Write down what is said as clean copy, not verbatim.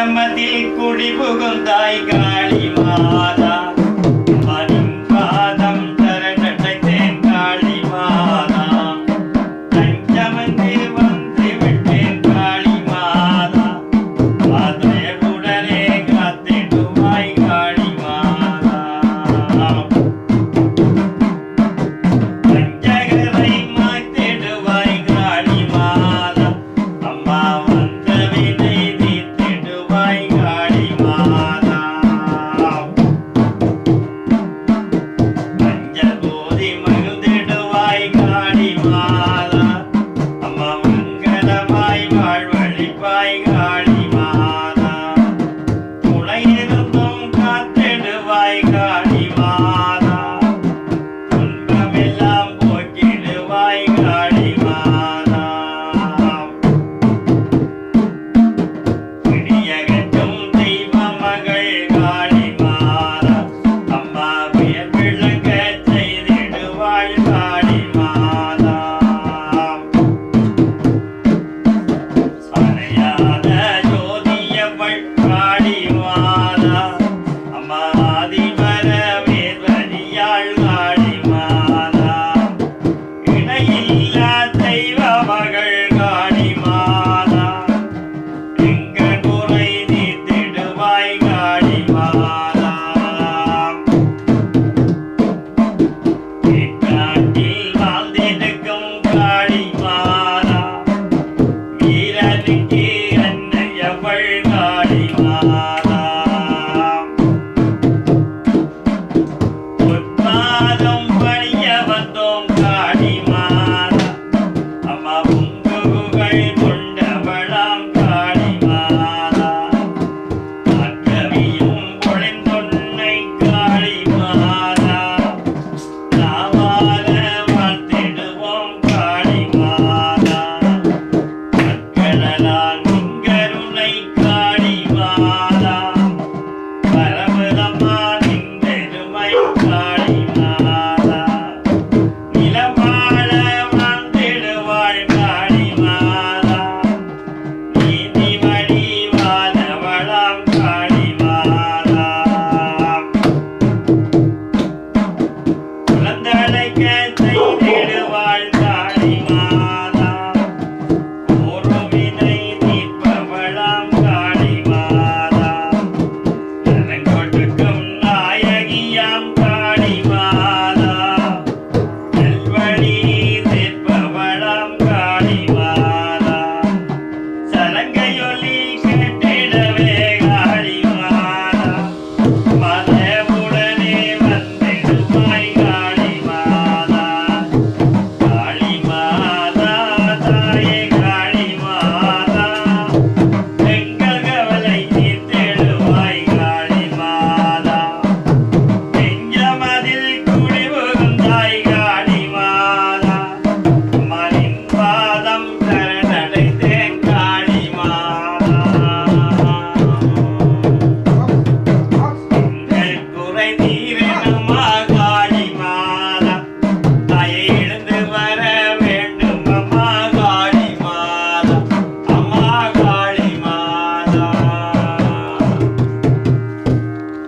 பஞ்சமத்தில் குடி புகுந்தாய் காளி மாதா மனின் பாதம் சரணடைந்தேன் காளி மாதா பஞ்சமத்தில் வந்து விட்டேன் காளி மாதா அதேவுடனே காத்திடுவாய் காளி மாதா பஞ்சகரை மாத்திடுவாய் காளி மாதா அம்மா வந்தவினை தீர்த்திடுவாய் காளி மாதா பஞ்சபூதி மகிழ்ந்திடுவாய் காளி மாதா அம்மா மங்களமாய் வாழ்வழிப்பாய் காளி மாதா துணையிருந்தும் காத்திடுவாய் காளி மாதா துன்பமெல்லாம் போக்கிடுவாய் காளி மாதா பிடியகற்றும் தெய்வ மகள் காளி மாதா அம்மா பெயர் விளங்க செய்திடுவாள் காளி மாதா அணையாத